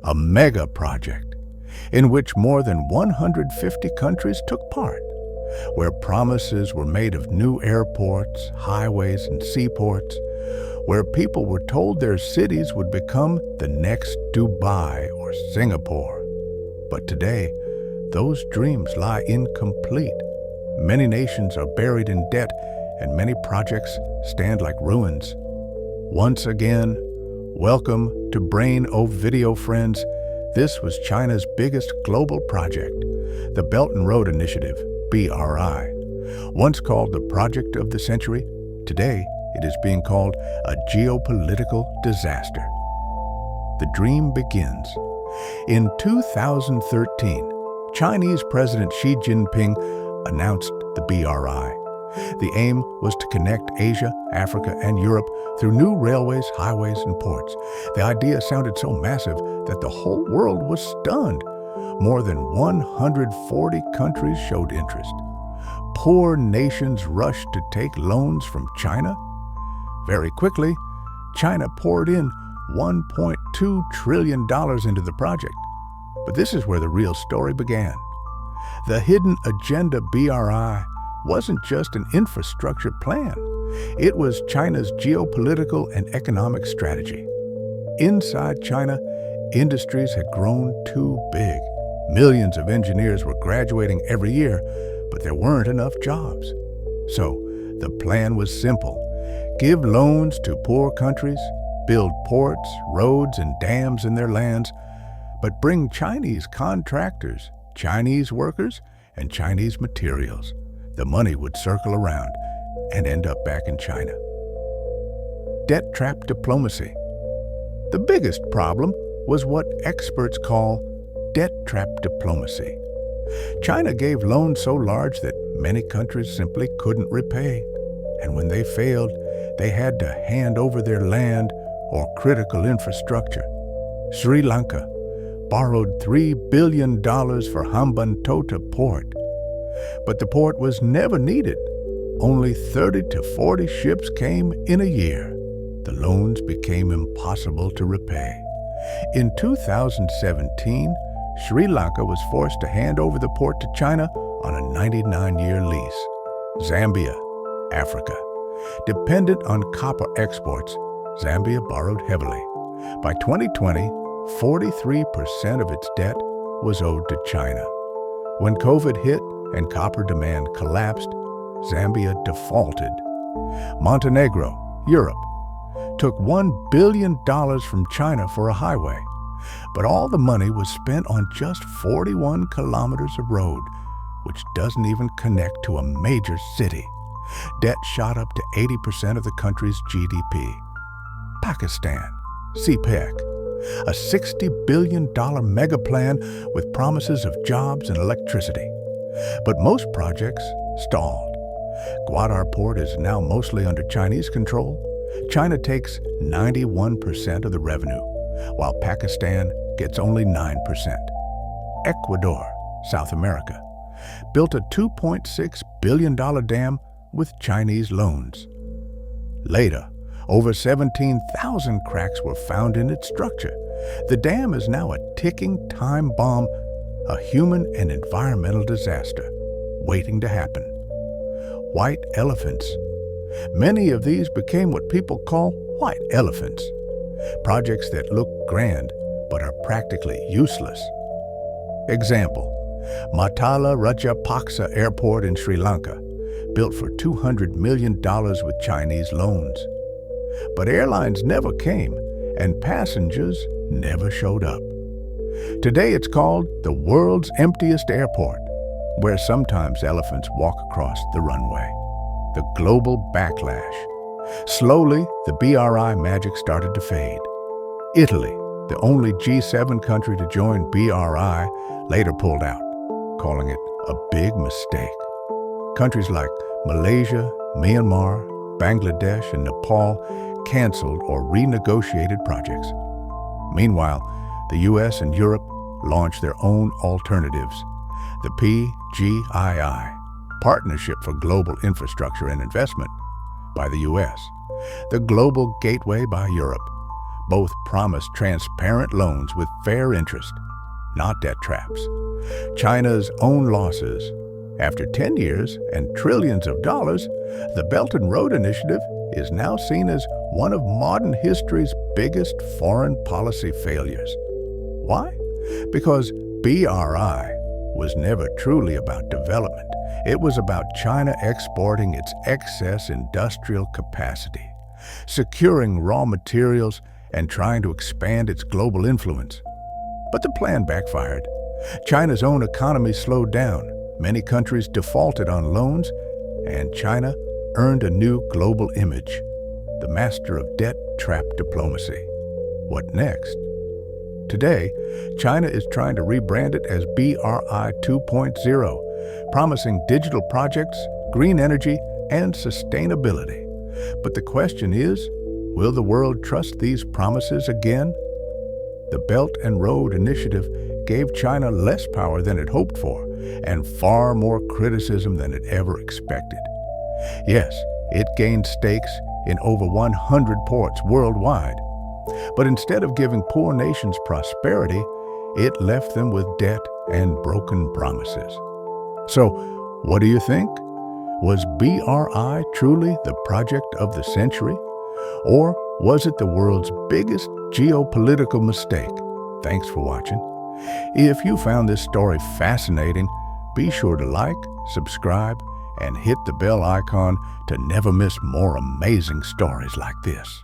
a mega project in which more than 150 countries took part, where promises were made of new airports, highways, and seaports, where people were told their cities would become the next Dubai or Singapore. But today, those dreams lie incomplete. Many nations are buried in debt, and many projects stand like ruins. Once again, welcome to Brain O Video, friends. This was China's biggest global project, the Belt and Road Initiative, BRI. Once called the project of the century, today it is being called a geopolitical disaster. The dream begins. In 2013, Chinese President Xi Jinping announced the BRI. The aim was to connect Asia, Africa, and Europe through new railways, highways, and ports. The idea sounded so massive that the whole world was stunned. More than 140 countries showed interest. Poor nations rushed to take loans from China. Very quickly, China poured in $1.2 trillion into the project. But this is where the real story began. The hidden agenda BRI wasn't just an infrastructure plan. It was China's geopolitical and economic strategy. Inside China, industries had grown too big. Millions of engineers were graduating every year, but there weren't enough jobs. So the plan was simple. Give loans to poor countries, build ports, roads, and dams in their lands, but bring Chinese contractors, Chinese workers, and Chinese materials. The money would circle around and end up back in China. Debt trap diplomacy. The biggest problem was what experts call debt trap diplomacy. China gave loans so large that many countries simply couldn't repay. And when they failed, they had to hand over their land or critical infrastructure. Sri Lanka borrowed $3 billion for Hambantota port. But the port was never needed. Only 30 to 40 ships came in a year. The loans became impossible to repay. In 2017, Sri Lanka was forced to hand over the port to China on a 99-year lease. Zambia, Africa. Dependent on copper exports, Zambia borrowed heavily. By 2020, 43% of its debt was owed to China. When COVID hit and copper demand collapsed, Zambia defaulted. Montenegro, Europe, took $1 billion from China for a highway, but all the money was spent on just 41 kilometers of road, which doesn't even connect to a major city. Debt shot up to 80% of the country's GDP. Pakistan, CPEC, a $60 billion mega plan with promises of jobs and electricity. But most projects stalled. Gwadar Port is now mostly under Chinese control. China takes 91% of the revenue, while Pakistan gets only 9%. Ecuador, South America, built a $2.6 billion dam with Chinese loans. Later, over 17,000 cracks were found in its structure. The dam is now a ticking time bomb, a human and environmental disaster waiting to happen. White elephants. Many of these became what people call white elephants, projects that look grand but are practically useless. Example, Matala Rajapaksa Airport in Sri Lanka, built for $200 million with Chinese loans. But airlines never came, and passengers never showed up. Today it's called the world's emptiest airport, where sometimes elephants walk across the runway. The global backlash. Slowly, the BRI magic started to fade. Italy, the only G7 country to join BRI, later pulled out, calling it a big mistake. Countries like Malaysia, Myanmar, Bangladesh, and Nepal canceled or renegotiated projects. Meanwhile, the US and Europe launched their own alternatives, the PGII, Partnership for Global Infrastructure and Investment, by the US, the Global Gateway by Europe, Both promised transparent loans with fair interest, not debt traps. China's own losses. After 10 years and trillions of dollars, the Belt and Road Initiative is now seen as one of modern history's biggest foreign policy failures. Why? Because BRI was never truly about development. It was about China exporting its excess industrial capacity, securing raw materials, and trying to expand its global influence. But the plan backfired. China's own economy slowed down, many countries defaulted on loans, and China earned a new global image, the master of debt trap diplomacy. What next? Today, China is trying to rebrand it as BRI 2.0, promising digital projects, green energy, and sustainability. But the question is, will the world trust these promises again? The Belt and Road Initiative gave China less power than it hoped for, and far more criticism than it ever expected. Yes, it gained stakes in over 100 ports worldwide. But instead of giving poor nations prosperity, it left them with debt and broken promises. So, what do you think? Was BRI truly the project of the century? Or was it the world's biggest geopolitical mistake? Thanks for watching. If you found this story fascinating, be sure to like, subscribe, and hit the bell icon to never miss more amazing stories like this.